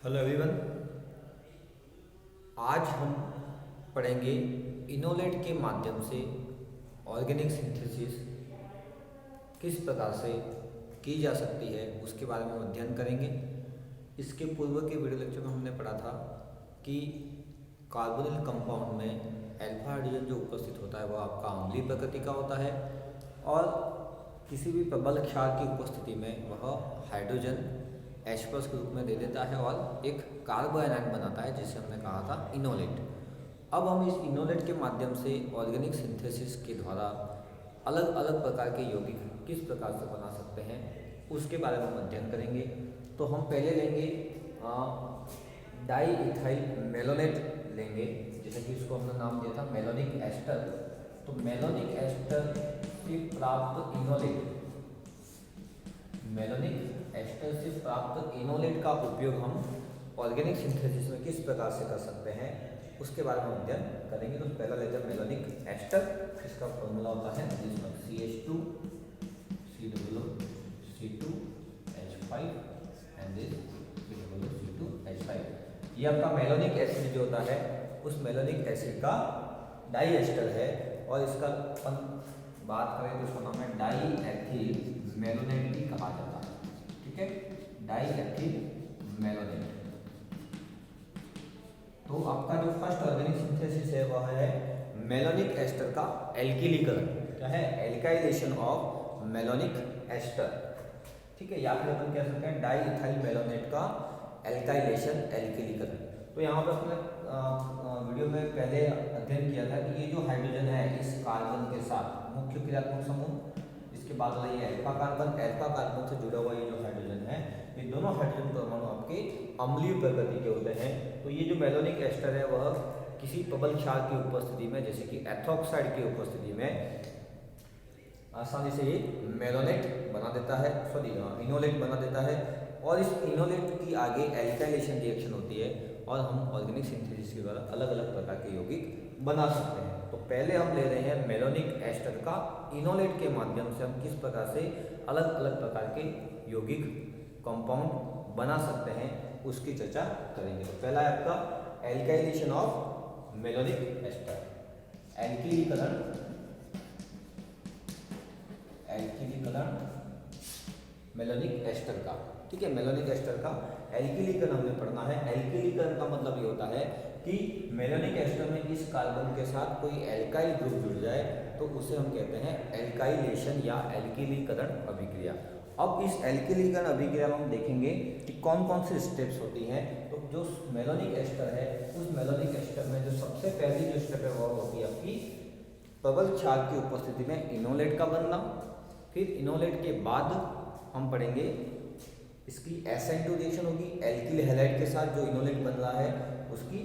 Hello everyone. आज हम पढ़ेंगे इनोलेट के माध्यम से ऑर्गेनिक सिंथेसिस किस प्रकार से की जा सकती है उसके बारे में अध्ययन करेंगे। इसके पूर्व के वीडियो लेक्चर में हमने पढ़ा था कि कार्बोनिल कंपाउंड में अल्फा हाइड्रोजन जो उपस्थित होता है वह आपका अम्लीय प्रकृति का होता है और किसी भी प्रबल क्षार की उपस्थिति में वह हाइड्रोजन H+ के रूप में दे देता है और एक कार्बो आयनाइन बनाता है जिसे हमने कहा था इनोलेट। अब हम इस इनोलेट के माध्यम से ऑर्गेनिक सिंथेसिस के द्वारा अलग अलग प्रकार के यौगिक किस प्रकार से बना सकते हैं उसके बारे में हम अध्ययन करेंगे। तो हम पहले लेंगे डाई इथाइल मेलोनेट लेंगे, जैसे कि इसको हमने नाम दिया था मेलोनिक एस्टर। तो मेलोनिक एस्टर से प्राप्त इनोलेट, मेलोनिक एस्टर से प्राप्त इनोलेट का उपयोग हम ऑर्गेनिक सिंथेसिस में किस प्रकार से कर सकते हैं उसके बारे में अध्ययन करेंगे। तो पहला लेते हैं मेलोनिक एस्टर। इसका फॉर्मूला होता है जिसमें CH2 COO C2H5 and this COO C2H5। ये आपका मेलोनिक एसिड जो होता है उस मेलोनिक एसिड का डाई एस्टर है और इसका अपन बात करें तो इसका नाम है डाई एथिल मेलोनेट भी कहा जाता है। ठीक है, डाई एथिल मेलोनेट। तो आपका जो फर्स्ट ऑर्गेनिक सिंथेसिस है वह है मेलोनिक एस्टर का एल्किलीकरण। क्या है? Alkylation of malonic ester. ठीक है, या फिर अपन कह सकते हैं डाई इथाइल मेलोनेट का एल्काइलेशन, एल्किलीकरण। तो यहाँ पर अपने वीडियो में पहले अध्ययन किया था कि ये जो हाइड्रोजन है इस कार्बन के साथ मुख्य क्रियात्मक समूह, इसके बाद वाला ये अल्फा कार्बन से जुड़ा हुआ ये जो हाइड्रोजन है, ये दोनों हाइड्रोजन परमाणु आपके अम्लीय प्रकृति के होते हैं। तो ये जो मेलोनिक एस्टर है वह किसी प्रबल क्षार की उपस्थिति में, जैसे कि एथोक्साइड की उपस्थिति में आसानी से ये मेलोनेट बना देता है, इनोलेट बना देता है और इस इनोलेट की आगे एल्काइलेशन रिएक्शन होती है और हम ऑर्गेनिक सिंथेसिस के द्वारा अलग अलग प्रकार के यौगिक बना सकते हैं। तो पहले हम ले रहे हैं मेलोनिक एस्टर का इनोलेट के माध्यम से हम किस प्रकार से अलग अलग प्रकार के यौगिक कंपाउंड बना सकते हैं उसकी चर्चा करेंगे। तो पहला है आपका एल्काइलेशन ऑफ मेलोनिक एस्टर, एल्किलीकरण मेलोनिक एस्टर का। ठीक है, मेलोनिक एस्टर का एल्किलीकरण हमने पढ़ना है। एल्किलीकरण का मतलब ये होता है कि मेलोनिक एस्टर में इस कार्बन के साथ कोई एल्काइल ग्रुप जुड़ जाए तो उसे हम कहते हैं एल्काइलेशन या एल्किलीकरण अभिक्रिया। अब इस एल्किलीकरण अभिक्रिया में हम देखेंगे कि कौन कौन सी स्टेप्स होती हैं। तो जो मेलोनिक एस्टर है उस मेलोनिक एस्टर में जो सबसे पहली जो स्टेप है वह होती है आपकी प्रबल क्षार की उपस्थिति में इनोलेट का बनना। फिर इनोलेट के बाद हम पढ़ेंगे इसकी SN2 रिएक्शन होगी, एल्किल हैलाइड के साथ जो इनोलेट बन रहा है उसकी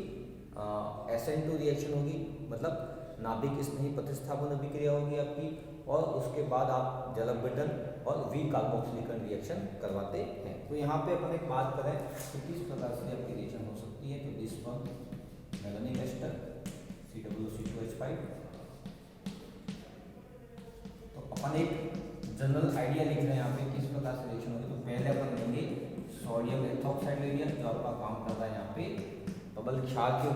SN2 रिएक्शन होगी, मतलब नाभिक स्नेही प्रतिस्थापन अभिक्रिया होगी आपकी। और उसके बाद आप जल अपघटन और कार्बोक्सिलीकरण रिएक्शन करवाते हैं। तो यहाँ पे अपन एक बात करें तो किस प्रकार से आपकी रिएक्शन हो सकती है। तो this one malonic ester COO तो अपन एक जनरल आइडिया लिख रहे हैं यहाँ पे किस प्रकार से रिएक्शन होगी। तो पहले अपन लेंगे सोडियम एथोक्साइड ले लिया जो आपका काम कर रहा है यहाँ पे प्रबल क्षार के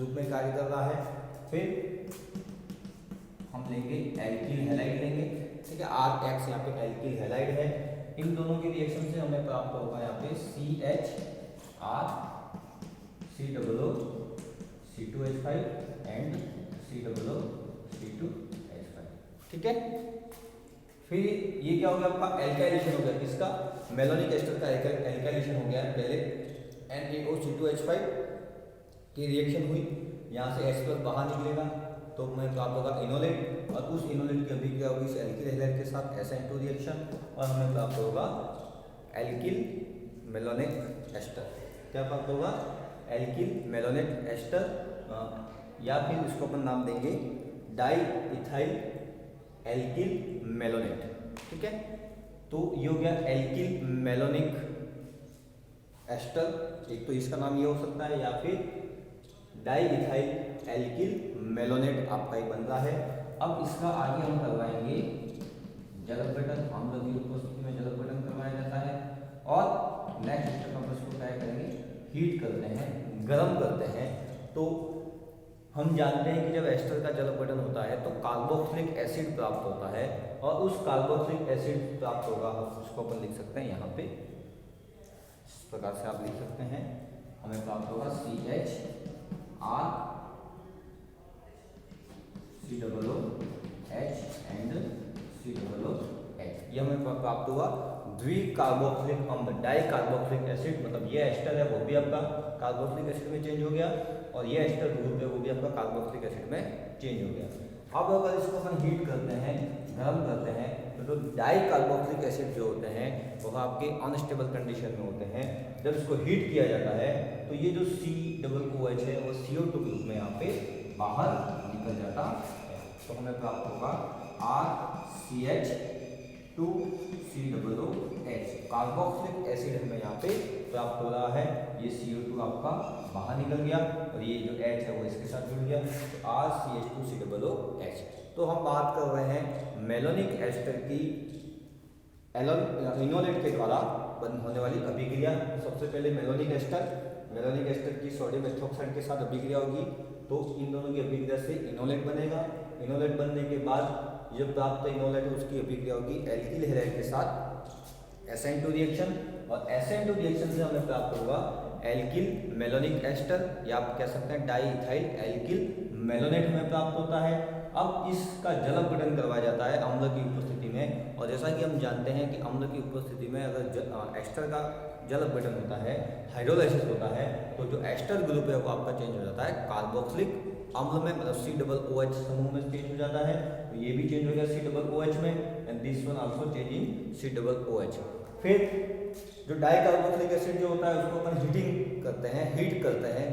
रूप में कार्य कर रहा है। फिर हम लेंगे एल्किल हैलाइड लेंगे। ठीक है, RH यहाँ पे एल्किल हैलाइड है। इन दोनों की रिएक्शन से हमें प्राप्त होगा यहाँ पे CHR COO C2H5 and COO C2H5। ठीक है, फिर ये क्या हो गया आपका एल्काइलेशन हो गया, किसका? मेलोनिक एस्टर का एल्काइलेशन हो गया है। पहले NaOC2H5 की रिएक्शन हुई, यहाँ से H+ बाहर निकलेगा तो हमें प्राप्त होगा इनोलेट और उस इनोलेट की अभिक्रिया होगी इस एल्किल हैलाइड के साथ SN2 रिएक्शन और हमें प्राप्त होगा एल्किल मेलोनिक एस्टर। क्या प्राप्त होगा? एल्किल मेलोनेट एस्टर या फिर इसको अपन नाम देंगे डाई इथाइल एल्किल मेलोनेट। ठीक है, तो ये हो गया एल्किल मेलोनिक एस्टर। एक तो इसका नाम ये हो सकता है या फिर डाई इथाइल एल्किल मेलोनेट आपका ही बन रहा है। अब इसका आगे हम करवाएंगे जल अपघटन, अम्ल की उपस्थिति में जल अपघटन करवाया जाता है और नेक्स्ट स्टेप हम इसको क्या करेंगे हीट करते हैं, गर्म करते हैं, तो हम जानते हैं कि जब एस्टर का जल अपघटन होता है तो कार्बोक्सिलिक एसिड प्राप्त होता है, और उस कार्बोक्सिलिक एसिड प्राप्त होगा, उसको अपन लिख सकते हैं यहाँ पे इस प्रकार से आप लिख सकते हैं, हमें प्राप्त होगा CHR COOH एंड COOH। ये हमें प्राप्त हुआ द्विकार्बोक्सिलिक अम्ल, डाई कार्बोक्सिलिक एसिड, मतलब ये एस्टर है वो भी आपका कार्बोक्सिलिक एसिड में चेंज हो गया, और ये एस्टर ग्रुप है वो भी आपका कार्बोक्सिलिक एसिड में चेंज हो गया। अब अगर इसको अपन हीट करते हैं, गर्म करते हैं, तो जो डाई कार्बोक्सिलिक एसिड जो होते हैं वो आपके अनस्टेबल कंडीशन में होते हैं। जब इसको हीट किया जाता है तो ये जो COOH है वो CO2 के रूप में यहाँ पे बाहर निकल जाता है, तो हमें प्राप्त होगा RCH2COOH, कार्बोक्सिलिक एसिड हमें यहाँ पे प्राप्त हो रहा है। ये CO2 आपका बाहर निकल गया और ये जो H है वो इसके साथ जुड़ गया, तो RCH2COOH। तो हम बात कर रहे हैं मेलोनिक एस्टर की इनोलेट के द्वारा बंद होने वाली अभिक्रिया। सबसे पहले मेलोनिक एस्टर की सोडियम एथोक्साइड के साथ अभिक्रिया होगी, तो इन दोनों की अभिक्रिया से इनोलेट बनेगा। इनोलेट बनने के बाद जो प्राप्त इनोलेट है उसकी अभिक्रिया होगी एल्किल हैलाइड के साथ SN2 रिएक्शन, और SN2 रिएक्शन से हमें प्राप्त होगा एल्किल मेलोनिक एस्टर, या आप कह सकते हैं डाई इथाइल एल्किल मेलोनेट हमें प्राप्त होता है। अब इसका जल अपघटन करवाया जाता है अम्ल की उपस्थिति में, और जैसा कि हम जानते हैं कि अम्ल की उपस्थिति में अगर एस्टर का जल अपघटन होता है, हाइड्रोलाइसिस होता है, तो जो एस्टर ग्रुप है वो आपका चेंज हो जाता है कार्बोक्सिलिक अम्ल में, मतलब COOH समूह में चेंज हो जाता है, तो ये भी चेंज हो गया COOH में, and this one also change in COOH। फिर जो डाई कार्बोक्सिलिक एसिड जो होता है उसको अपन हीट करते हैं,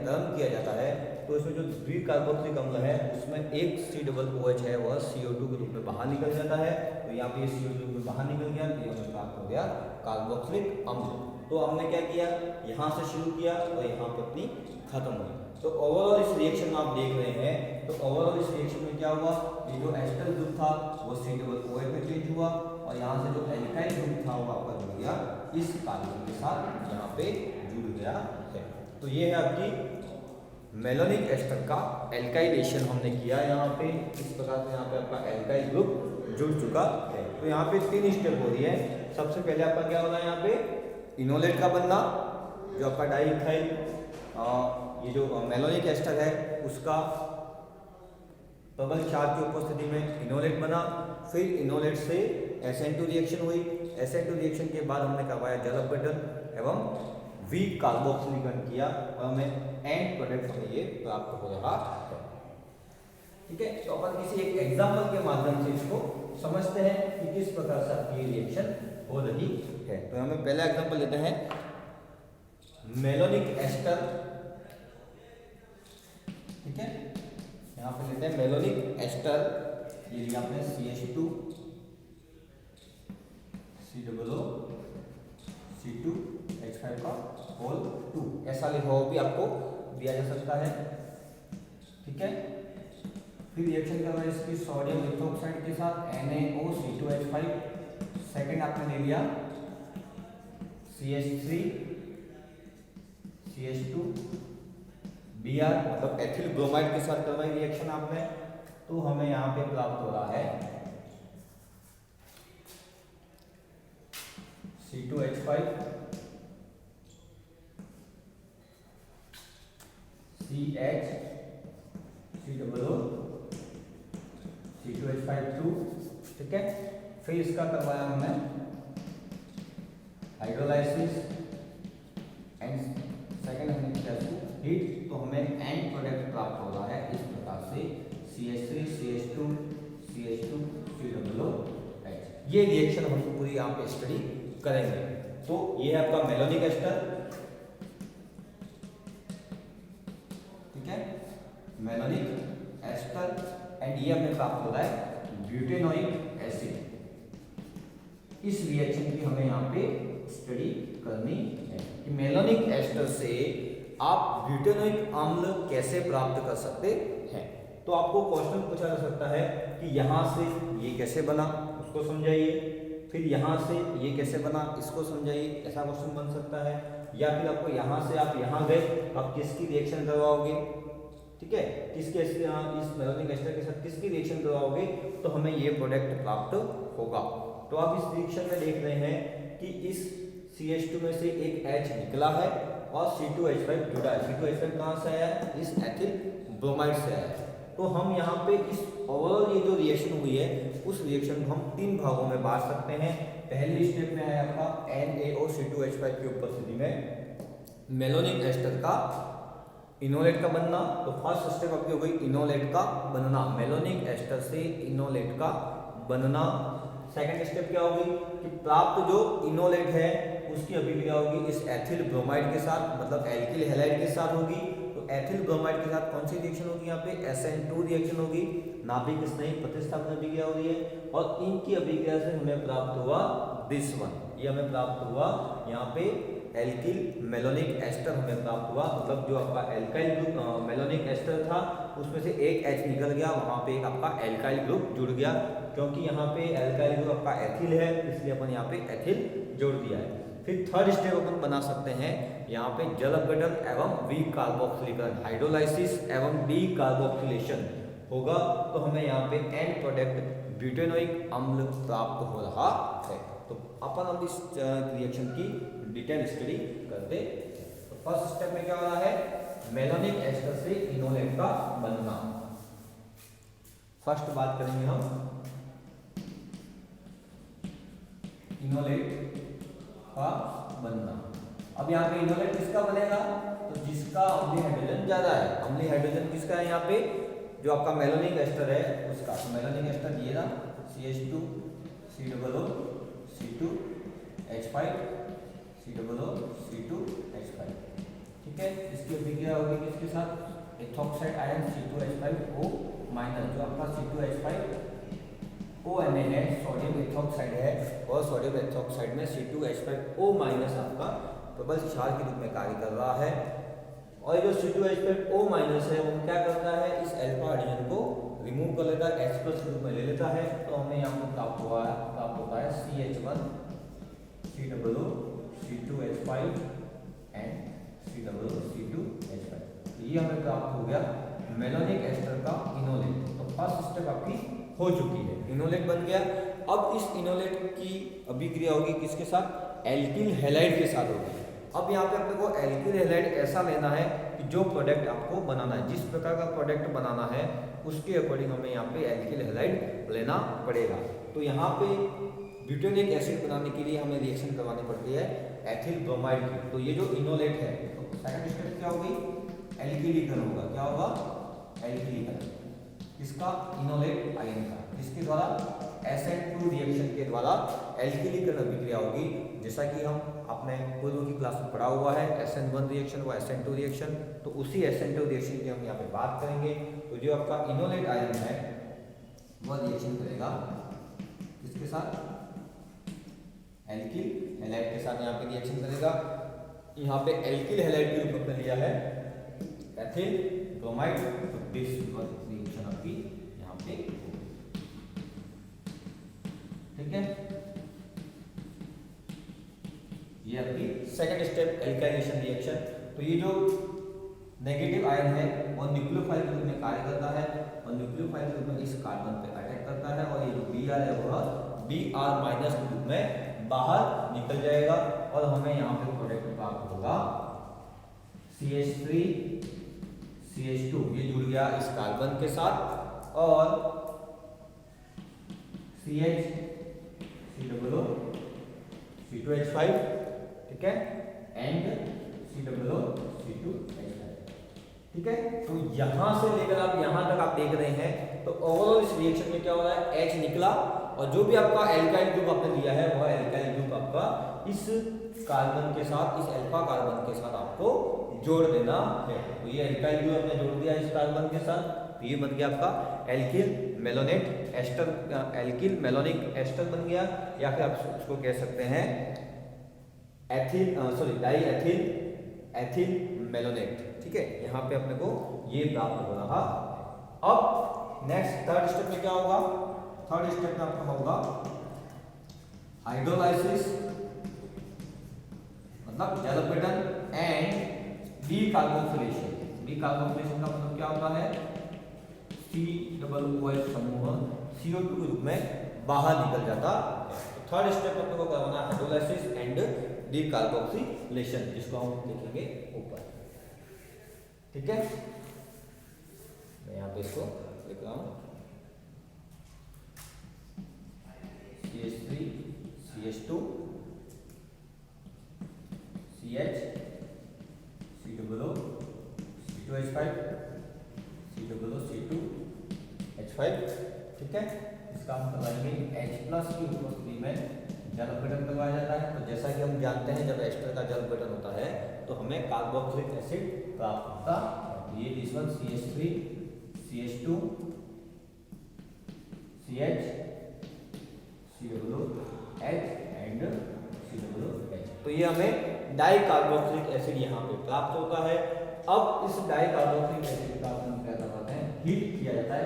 गर्म किया जाता है, तो इसमें जो द्विकार्बोक्सिलिक अम्ल है उसमें एक COOH है वह CO2 के रूप में बाहर निकल जाता है, तो यहाँ पे CO2 में बाहर निकल गया, तो ये प्राप्त हो गया कार्बोक्सिलिक अम्ल। तो हमने क्या किया, यहाँ से शुरू किया और यहाँ पे अपनी खत्म हुई। तो ओवरऑल इस रिएक्शन में आप देख रहे हैं, तो ओवरऑल इस रिएक्शन में क्या हुआ, ये जो एस्टर ग्रुप था वो COOH में चेंज हुआ, और यहाँ से जो एल्काइल ग्रुप था वो आपका जुड़ गया इस कार्बन के साथ, यहाँ पे जुड़ गया है। तो ये है आपकी मेलोनिक एस्टर का एल्काइलेशन हमने किया यहाँ पे, इस प्रकार से यहाँ पे आपका एल्काइल ग्रुप जुड़ चुका है। तो यहाँ पे 3 स्टेप हो रही है। सबसे पहले आपका क्या हो रहा है, यहाँ पे इनोलेट का बनना, जो आपका डाई इथाइल ये जो मेलोनिक एस्टर है उसका प्रबल क्षार की उपस्थिति में इनोलेट बना, फिर इनोलेट से SN2 रिएक्शन हुई, SN2 रिएक्शन के बाद हमने करवाया जल अपघटन एवं कार्बोक्सिलीकरण किया, और हमें एंड प्रोडक्ट हमें ये प्राप्त हो रहा है। ठीक है, तो अपन किसी एक एग्जाम्पल के माध्यम से इसको समझते हैं कि किस प्रकार से आपकी ये रिएक्शन हो रही है। तो हमें पहला एग्जाम्पल लेते हैं मेलोनिक एस्टर। ठीक है, यहाँ पे लेते हैं मेलोनिक एस्टर, ये लिया आपने CH2 C2H5 का होल 2, ऐसा लिखा हुआ भी आपको दिया जा सकता है। ठीक है, फिर रिएक्शन करना है इसकी सोडियम इथोक्साइड के साथ NaOC2H5, सेकंड आपने ले लिया CH3CH2Br, मतलब एथिल ब्रोमाइड के साथ करवाई रिएक्शन आपने, तो हमें यहाँ पे प्राप्त हो रहा है C2H5 CH C2H5 2। ठीक है, फिर इसका करवाया हमने हाइड्रोलाइसिस एंड सेकंड हमने किया हीट, तो हमें एंड प्रोडक्ट प्राप्त हो रहा है इस प्रकार से CH3CH2CH2COOH। ये रिएक्शन हम पूरी यहाँ पे स्टडी करेंगे। तो ये है आपका मेलोनिक एस्टर। ठीक है, मेलोनिक एस्टर, एंड ये हमें प्राप्त हो रहा है ब्यूटेनोइक एसिड। इस रिएक्शन की हमें यहाँ पे स्टडी करनी है कि मेलोनिक एस्टर से आप ब्यूटेनोइक अम्ल कैसे प्राप्त कर सकते हैं। तो आपको क्वेश्चन पूछा जा सकता है कि यहाँ से ये कैसे बना, उसको समझाइए, फिर यहाँ से ये कैसे बना, इसको समझाइए, ऐसा क्वेश्चन बन सकता है। या फिर आपको यहाँ से आप यहाँ गए, आप किसकी रिएक्शन करवाओगे, ठीक है, किसके इस मेलोनिक एस्टर के साथ किसकी रिएक्शन करवाओगे, तो हमें ये प्रोडक्ट प्राप्त होगा। तो आप इस रिएक्शन में देख रहे हैं कि इस CH2 में से एक H निकला है और C2H5 जुड़ा है। C2H5 कहाँ से आया है, इस एथिल ब्रोमाइड से आया है। तो हम यहाँ पे इस ओवरऑल ये जो रिएक्शन हुई है उस रिएक्शन को हम 3 भागों में बांट सकते हैं। पहली स्टेप में है आपका NaOC2H5 की उपस्थिति में मेलोनिक एस्टर का इनोलेट का बनना। तो फर्स्ट स्टेप आपकी हो गई इनोलेट का बनना, मेलोनिक एस्टर से इनोलेट का बनना। सेकंड स्टेप क्या होगी कि प्राप्त जो इनोलेट है उसकी अभिक्रिया होगी इस एथिल ब्रोमाइड के साथ, मतलब एल्किल हैलाइड के साथ होगी। तो एथिल ब्रोमाइड के साथ कौन सी रिएक्शन होगी, यहाँ पे SN2 रिएक्शन होगी, नाभिक स्नेही प्रतिस्थापन अभिक्रिया हो रही है और इनकी अभिक्रिया से हमें प्राप्त हुआ दिस वन, ये हमें प्राप्त हुआ यहाँ पे एल्किल मेलोनिक एस्टर हमें प्राप्त हुआ। मतलब जो आपका एल्काइल ग्रुप मेलोनिक एस्टर था उसमें से एक H निकल गया, वहाँ पे एक आपका एल्काइल ग्रुप जुड़ गया। क्योंकि यहाँ पे एल्काइल ग्रुप आपका एथिल है इसलिए अपन यहाँ पे एथिल जोड़ दिया है। फिर थर्ड स्टेप अपन बना सकते हैं यहाँ पे जल अपघटन एवं विकार्बोक्सिलीकरण, हाइड्रोलाइसिस एवं डीकार्बोक्सिलेशन होगा। तो हमें यहाँ पे एंड प्रोडक्ट ब्यूटेनोइक अम्ल प्राप्त हो रहा है। तो अपन अब इस रिएक्शन की डिटेल स्टडी करते। तो फर्स्ट स्टेप में क्या हो रहा है, मेलोनिक एस्टर से इनोलेट का बनना। फर्स्ट बात करेंगे हम इनोलेट का बनना। अब यहाँ पे इनोलेट किसका बनेगा, तो जिसका अम्लीय हाइड्रोजन ज्यादा है। अम्लीय हाइड्रोजन किसका है यहाँ पे, जो आपका मेलोनिक एस्टर है उसका। तो मेलोनिक एस्टर ये ना CH2 COO C2H5 COO C2H5, ठीक है। इसकी अभिक्रिया होगी किसके साथ, एथोक्साइड आयन C2H5O माइनस, जो आपका C2H5O Na है, सोडियम एथोक्साइड है और सोडियम एथोक्साइड में C2H5O माइनस आपका प्रबल क्षार के रूप में कार्य कर रहा है। और जो C2H5O माइनस है वो क्या करता है, इस अल्फा हाइड्रोजन को रिमूव कर लेता है, H प्लस के रूप में ले लेता है। तो हमें यहाँ पर प्राप्त होता है CH1 COO C2H5 and COO C2H5। तो ये हमें प्राप्त हो गया मेलोनिक एस्टर का इनोलेट। तो फर्स्ट स्टेप आपकी हो चुकी है, इनोलेट बन गया। अब इस इनोलेट की अभिक्रिया होगी किसके साथ, एल्किल हैलाइड के साथ होगी। अब यहाँ पे अपने को एल्किल हैलाइड ऐसा लेना है कि जो प्रोडक्ट आपको बनाना है, जिस प्रकार का प्रोडक्ट बनाना है उसके अकॉर्डिंग हमें यहाँ पे एल्किल हैलाइड लेना पड़ेगा। तो यहाँ पे ब्यूटेनिक एसिड बनाने के लिए हमें रिएक्शन करवानी पड़ती है एथिल ब्रोमाइड की। तो ये जो इनोलेट है, तो सेकंड स्टेप क्या होगी, एल्किलीकरण होगा। क्या होगा, एल्किलीकरण इसका इनोलेट आयन का, जिसके द्वारा SN2 रिएक्शन के द्वारा एल्किलीकरण अभिक्रिया होगी। जैसा कि हम अपने पूर्व की क्लास में पढ़ा हुआ है, SN1 रिएक्शन व SN2 रिएक्शन। तो उसी SN2 रिएक्शन की हम यहाँ पे बात करेंगे। तो जो आपका इनोलेट आयन है वह रिएक्शन करेगा किसके साथ, एल्किल हैलाइड के साथ यहाँ पे रिएक्शन करेगा। यहाँ पे एल्किल हैलाइड के रूप में लिया है एथिल ब्रोमाइड, तो दिस रिएक्शन आपकी यहाँ पे, ठीक है। ये आपकी सेकंड स्टेप एल्काइलेशन रिएक्शन। तो ये जो नेगेटिव आयन है वो न्यूक्लियोफाइल के रूप में कार्य करता है और न्यूक्लियोफाइल के रूप में इस कार्बन पे अटैक करता है और ये जो Br है वह Br माइनस के रूप में बाहर निकल जाएगा और हमें यहाँ पे प्रोडक्ट प्राप्त होगा CH3 CH2, ये जुड़ गया इस कार्बन के साथ और CH COO C2H5, ठीक है, एंड COO C2H5, ठीक है। तो यहां से लेकर आप यहां तक आप देख रहे हैं तो ओवरऑल इस रिएक्शन में क्या हो रहा है, H निकला और जो भी आपका एल्काइल ग्रुप आपने लिया है वह एल्काइल ग्रुप आपका इस कार्बन के साथ, इस अल्फा कार्बन के साथ आपको जोड़ देना है। तो ये एल्काइल ग्रुप आपने जोड़ दिया इस कार्बन के साथ, तो ये बन गया आपका alkyl malonate ester, alkyl malonic ester बन गया, या फिर आप उसको कह सकते हैं डाई एथिल मेलोनेट, ठीक है। यहाँ पे अपने को ये प्राप्त हो रहा। अब नेक्स्ट थर्ड स्टेप में क्या होगा, थर्ड स्टेप में आपका होगा हाइड्रोलाइसिस, मतलब जलपीड़न and decarboxylation. Decarboxylation का मतलब क्या होता है, COOH समूह CO2 के रूप में बाहर निकल जाता है। तो थर्ड स्टेप अपने को करवाना है हाइड्रोलाइसिस एंड डी कार्बोक्सिलेशन, जिसको हम देखेंगे ऊपर। ठीक है, मैं यहाँ पे इसको लिख रहा हूँ CH3 CH2 CH COO C2H5 COO C2H5। ठीक है, इसका हम करवाएंगे H+ की उपस्थिति में जलपीड़न करवाया जाता है। तो जैसा कि हम जानते हैं जब एस्टर का जलपीड़न होता है तो हमें कार्बोक्सिलिक एसिड प्राप्त होता है। ये this one CH3 CH2 CH COOH and COOH। तो ये हमें डाई कार्बोक्सिलिक एसिड यहाँ पे प्राप्त होता है। अब इस डाई कार्बोक्सिलिक एसिड का हम क्या करवाते हैं, हीट किया जाता है,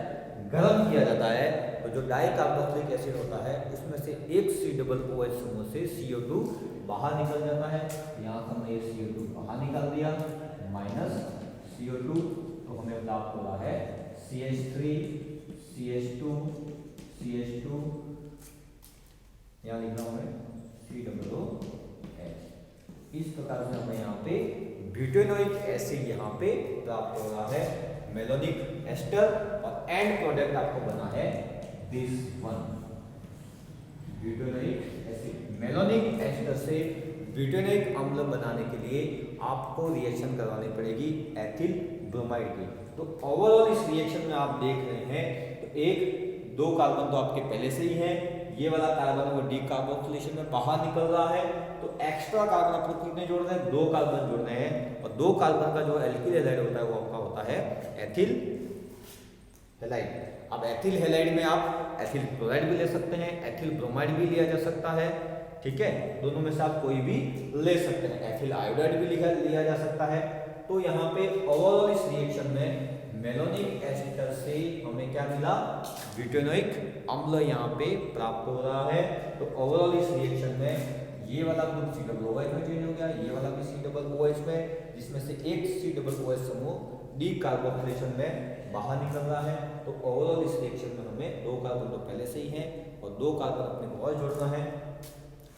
गर्म किया जाता है। तो जो डाई कार्बोक्सिलिक एसिड होता है उसमें से एक COOH समूह से CO2 बाहर निकल जाता है। यहाँ से हमने ये CO2 बाहर निकाल दिया, माइनस CO2, तो हमें प्राप्त हो रहा है CH3 CH2 CH2, यहाँ लिख रहा हूँ मैं COOH। इस प्रकार से हमें यहाँ पे ब्यूटेनोइक एसिड यहाँ पे प्राप्त हो रहा है, मेलोनिक एस्टर, और एंड प्रोडक्ट आपको बना है this one butanoic acid. Malonic ester से ब्यूटेनोइक अम्ल बनाने के लिए आपको रिएक्शन करवानी पड़ेगी एथिल ब्रोमाइड की। तो ओवरऑल इस रिएक्शन में आप देख रहे हैं तो एक दो कार्बन तो आपके पहले से ही हैं, ये वाला कार्बन वो डी कार्बोक्सिलेशन में बाहर निकल रहा है। तो एक्स्ट्रा कार्बन आपको कितने जोड़ने हैं, दो कार्बन जोड़ने हैं, और दो कार्बन का जो एल्किल हैलाइड होता है वो आपका होता है एथिल हैलाइड। अब एथिल हैलाइड में आप एथिल क्लोराइड भी ले सकते हैं, एथिल ब्रोमाइड भी लिया जा सकता है। ठीक है, दोनों में से आप कोई भी ले सकते हैं, एथिल आयोडाइड भी लिया जा सकता है। तो यहाँ पे ओवरऑल इस रिएक्शन में मेलोनिक एस्टर से हमें क्या मिला, ब्यूटेनोइक अम्ल यहाँ पे प्राप्त हो रहा है। तो ओवरऑल इस रिएक्शन में ये वाला ग्रुप COOH में चेंज हो गया, ये वाला भी COOH में, जिसमें से एक COOH समूह डी कार्बोक्सिलेशन में बाहर निकल रहा है। तो ओवरऑल इस रिएक्शन में हमें दो कार्बन तो पहले से ही हैं और दो कार्बन अपने को और जोड़ना है,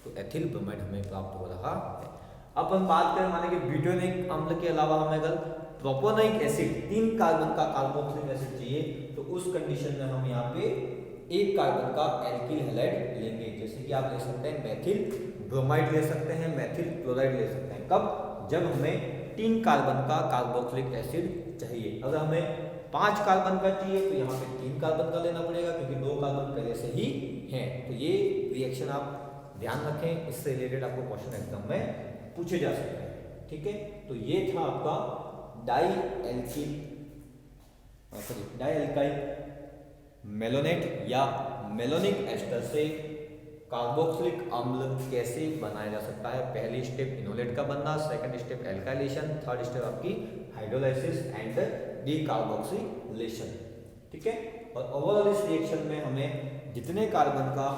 तो एथिल ब्रोमाइड हमें प्राप्त हो रहा है। अब हम बात करें माने कि ब्यूटेनोइक अम्ल के अलावा हमें अगर प्रोपोनोइक एसिड 3 कार्बन का कार्बोक्सिलिक एसिड चाहिए, तो उस कंडीशन में हम यहाँ पे एक कार्बन का एल्किल हैलाइड लेंगे। जैसे कि आप ले सकते हैं मेथिल ब्रोमाइड ले सकते हैं, मेथिल क्लोराइड ले सकते हैं। कब, जब हमें 3 कार्बन का कार्बोक्सिलिक एसिड चाहिए। अगर हमें 5 कार्बन का चाहिए तो यहाँ पे 3 कार्बन का लेना पड़ेगा, क्योंकि 2 कार्बन पहले से ही हैं। तो ये रिएक्शन आप ध्यान रखें, इससे रिलेटेड आपको क्वेश्चन एग्जाम में पूछे जा सकते हैं। ठीक है, तो ये था आपका डाई एल्काइल मेलोनेट या मेलोनिक एस्टर से कार्बोक्सिलिक अम्ल कैसे बनाया जा सकता है। पहली स्टेप इनोलेट का बनना, second step alkylation, third step आपकी हाइड्रोलाइसिस एंड डी कार्बोक्सिलेशन। ठीक है, और ओवरऑल इस रिएक्शन में हमें जितने कार्बन का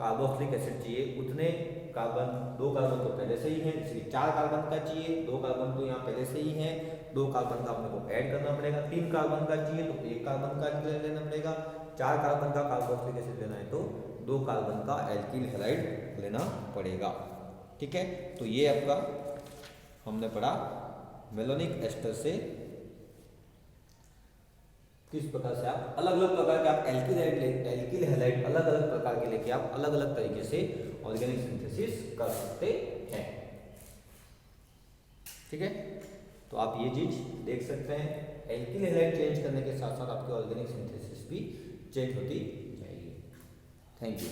कार्बोक्सिलिक एसिड चाहिए उतने कार्बन, 2 कार्बन तो पहले से ही हैं, इसलिए 4 कार्बन का चाहिए, 2 कार्बन तो यहाँ पहले से ही हैं, 2 कार्बन का अपने को ऐड करना पड़ेगा। 3 कार्बन का चाहिए तो 1 कार्बन का लेना पड़ेगा। 4 कार्बन का कार्बोक्सिलिक एसिड लेना है तो 2 कार्बन का एल्किल हैलाइड लेना पड़ेगा। ठीक है, तो ये आपका हमने पढ़ा मेलोनिक एस्टर से किस प्रकार से आप अलग अलग प्रकार के आप एल्किल हैलाइड अलग अलग प्रकार के लेके आप अलग अलग तरीके से ऑर्गेनिक सिंथेसिस कर सकते हैं। ठीक है, तो आप ये चीज देख सकते हैं, एल्किल हैलाइड चेंज करने के साथ साथ आपकी ऑर्गेनिक सिंथेसिस भी चेंज होती जाएगी। Thank you.